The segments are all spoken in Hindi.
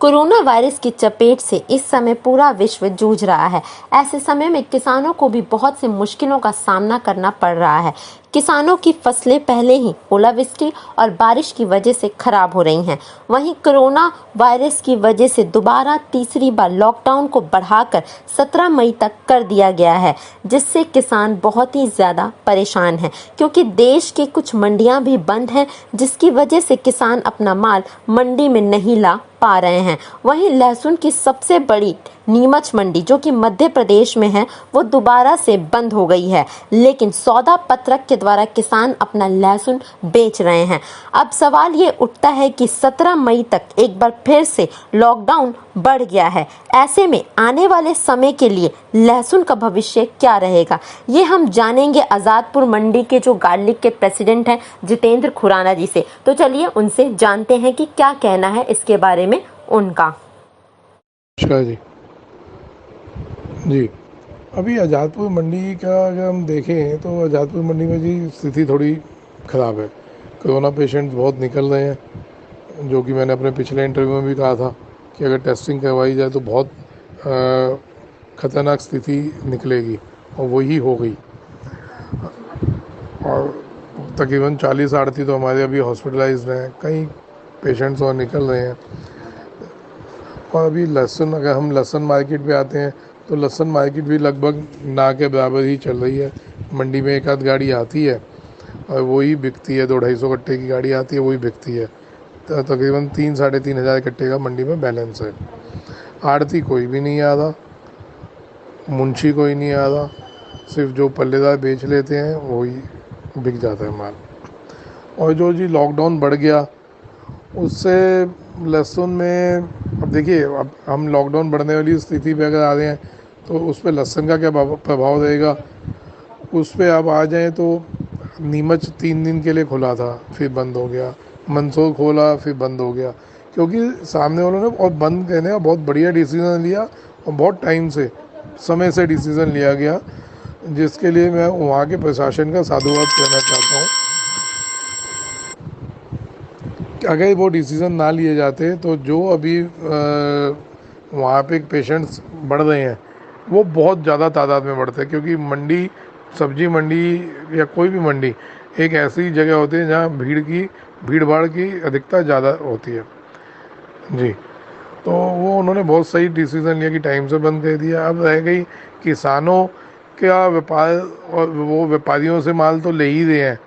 कोरोना वायरस की चपेट से इस समय पूरा विश्व जूझ रहा है। ऐसे समय में किसानों को भी बहुत सी मुश्किलों का सामना करना पड़ रहा है। किसानों की फसलें पहले ही ओलावृष्टि और बारिश की वजह से खराब हो रही हैं। वहीं कोरोना वायरस की वजह से दोबारा तीसरी बार लॉकडाउन को बढ़ाकर 17 मई तक कर दिया गया है, जिससे किसान बहुत ही ज़्यादा परेशान हैं, क्योंकि देश की कुछ मंडियां भी बंद हैं, जिसकी वजह से किसान अपना माल मंडी में नहीं ला पा रहे हैं। वहीं लहसुन की सबसे बड़ी नीमच मंडी, जो कि मध्य प्रदेश में है, वो दोबारा से बंद हो गई है, लेकिन सौदा पत्रक के द्वारा किसान अपना लहसुन बेच रहे हैं। अब सवाल ये उठता है कि 17 मई तक एक बार फिर से लॉकडाउन बढ़ गया है। ऐसे में आने वाले समय के लिए लहसुन का भविष्य क्या रहेगा, ये हम जानेंगे आज़ादपुर मंडी के जो गार्लिक के प्रेसिडेंट हैं जितेंद्र खुराना जी से। तो चलिए उनसे जानते हैं कि क्या कहना है इसके बारे में उनका। जी, अभी आज़ादपुर मंडी का अगर हम देखें तो आज़ादपुर मंडी में जी स्थिति थोड़ी ख़राब है। कोरोना पेशेंट्स बहुत निकल रहे हैं, जो कि मैंने अपने पिछले इंटरव्यू में भी कहा था कि अगर टेस्टिंग करवाई जाए तो बहुत ख़तरनाक स्थिति निकलेगी, और वही हो गई। और तकरीबन 40 आड़ती तो हमारे अभी हॉस्पिटलाइज्ड हैं, कई पेशेंट्स और निकल रहे हैं। और अभी लहसुन, अगर हम लहसुन मार्केट पे आते हैं तो लहसुन मार्केट भी लगभग ना के बराबर ही चल रही है। मंडी में एक आध गाड़ी आती है और वही बिकती है, 200-250 कट्टे की गाड़ी आती है, वही बिकती है। तो तकरीबन 3-3.5 हज़ार कट्टे का मंडी में बैलेंस है। आड़ती कोई भी नहीं आ रहा, मुंशी कोई नहीं आ रहा, सिर्फ जो पल्लेदार बेच लेते हैं वही बिक जाता है माल। और जो जी लॉकडाउन बढ़ गया उससे लहसुन में, अब देखिए, अब हम लॉकडाउन बढ़ने वाली स्थिति पे अगर आ रहे हैं तो उस पर लहसुन का क्या प्रभाव रहेगा, उस पर आप आ जाएं तो नीमच 3 दिन के लिए खुला था, फिर बंद हो गया। मंदसौर खोला, फिर बंद हो गया, क्योंकि सामने वालों ने बहुत बंद कहने का बहुत बढ़िया डिसीज़न लिया और बहुत टाइम से, समय से डिसीज़न लिया गया, जिसके लिए मैं वहाँ के प्रशासन का साधुवाद करना चाहता हूँ। अगर वो डिसीज़न ना लिए जाते तो जो अभी वहाँ पे पेशेंट्स बढ़ रहे हैं वो बहुत ज़्यादा तादाद में बढ़ते हैं, क्योंकि मंडी, सब्जी मंडी या कोई भी मंडी एक ऐसी जगह होती है जहाँ भीड़ भाड़ की अधिकता ज़्यादा होती है जी। तो वो उन्होंने बहुत सही डिसीज़न लिया कि टाइम से बंद कर दिया। अब रह गई किसानों का व्यापार, और वो व्यापारियों से माल तो ले ही रहे हैं,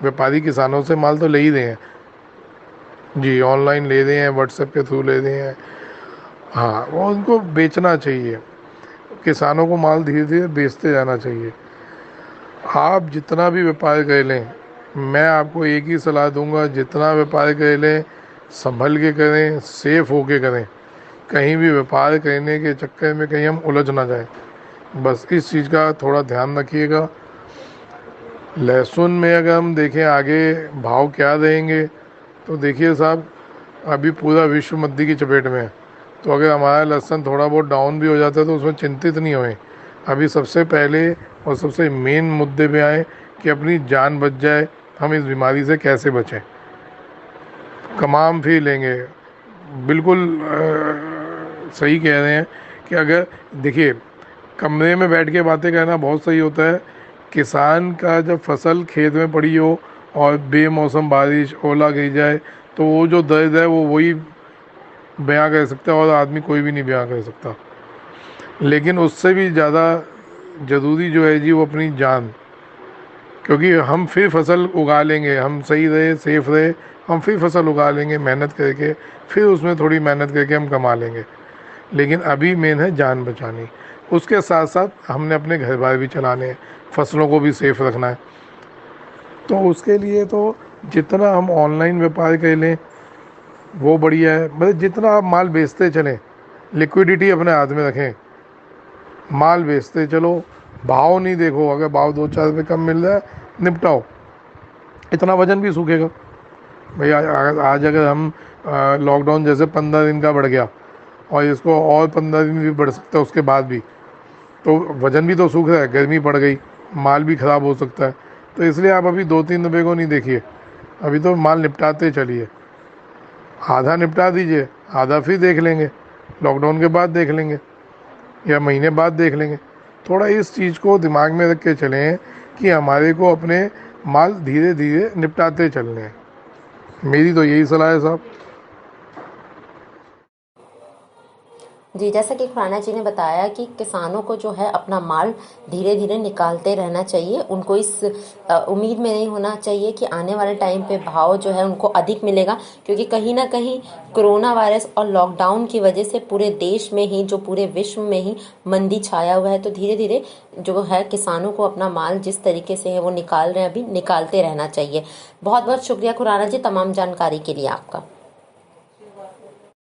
व्यापारी किसानों से माल तो ले ही रहे हैं जी, ऑनलाइन ले रहे हैं, व्हाट्सएप के थ्रू ले रहे हैं। हाँ, वो उनको बेचना चाहिए, किसानों को माल धीरे धीरे बेचते जाना चाहिए। आप जितना भी व्यापार कर लें, मैं आपको एक ही सलाह दूंगा, जितना व्यापार कर लें संभल के करें, सेफ होके करें। कहीं भी व्यापार करने के चक्कर में कहीं हम उलझ ना जाएं, बस इस चीज़ का थोड़ा ध्यान रखिएगा। लहसुन में अगर हम देखें आगे भाव क्या रहेंगे, तो देखिए साहब, अभी पूरा विश्व मंदी की चपेट में है, तो अगर हमारा लहसुन थोड़ा बहुत डाउन भी हो जाता है तो उसमें चिंतित नहीं होए। अभी सबसे पहले और सबसे मेन मुद्दे पे आए कि अपनी जान बच जाए, हम इस बीमारी से कैसे बचें। कमाम फिर लेंगे, बिल्कुल सही कह रहे हैं कि अगर देखिए, कमरे में बैठ के बातें करना बहुत सही होता है। किसान का जब फसल खेत में पड़ी हो और बेमौसम बारिश, ओला गिर जाए, तो वो जो दर्द है वो वही बयां कर सकता है, और आदमी कोई भी नहीं बयां कर सकता। लेकिन उससे भी ज़्यादा ज़रूरी जो है जी, वो अपनी जान, क्योंकि हम फिर फसल उगा लेंगे, हम सही रहे, सेफ रहे, हम फिर फसल उगा लेंगे मेहनत करके, फिर उसमें थोड़ी मेहनत करके हम कमा लेंगे। लेकिन अभी मेन है जान बचानी। उसके साथ साथ हमने अपने घर बार भी चलाने हैं, फसलों को भी सेफ रखना है। तो उसके लिए तो जितना हम ऑनलाइन व्यापार कर लें वो बढ़िया है। मतलब जितना आप माल बेचते चलें, लिक्विडिटी अपने हाथ में रखें, माल बेचते चलो, भाव नहीं देखो, अगर भाव 2-4 रुपये कम मिल रहा है निपटाओ, इतना वजन भी सूखेगा भैया। आज अगर हम लॉकडाउन जैसे 15 दिन का बढ़ गया और इसको और 15 दिन भी बढ़ सकता है उसके बाद भी, तो वजन भी तो सूख रहा है, गर्मी पड़ गई, माल भी ख़राब हो सकता है। तो इसलिए आप अभी 2-3 रुपये को नहीं देखिए, अभी तो माल निपटाते चलिए। आधा निपटा दीजिए, आधा फिर देख लेंगे, लॉकडाउन के बाद देख लेंगे या महीने बाद देख लेंगे। थोड़ा इस चीज़ को दिमाग में रख के चलें कि हमारे को अपने माल धीरे धीरे निपटाते चलने हैं। मेरी तो यही सलाह है साहब। जी, जैसा कि खुराना जी ने बताया कि किसानों को जो है अपना माल धीरे धीरे निकालते रहना चाहिए। उनको इस उम्मीद में नहीं होना चाहिए कि आने वाले टाइम पे भाव जो है उनको अधिक मिलेगा, क्योंकि कहीं ना कहीं कोरोना वायरस और लॉकडाउन की वजह से पूरे देश में ही, जो पूरे विश्व में ही मंदी छाया हुआ है। तो धीरे धीरे जो है किसानों को अपना माल जिस तरीके से है वो निकाल रहे हैं, अभी निकालते रहना चाहिए। बहुत बहुत शुक्रिया खुराना जी तमाम जानकारी के लिए आपका।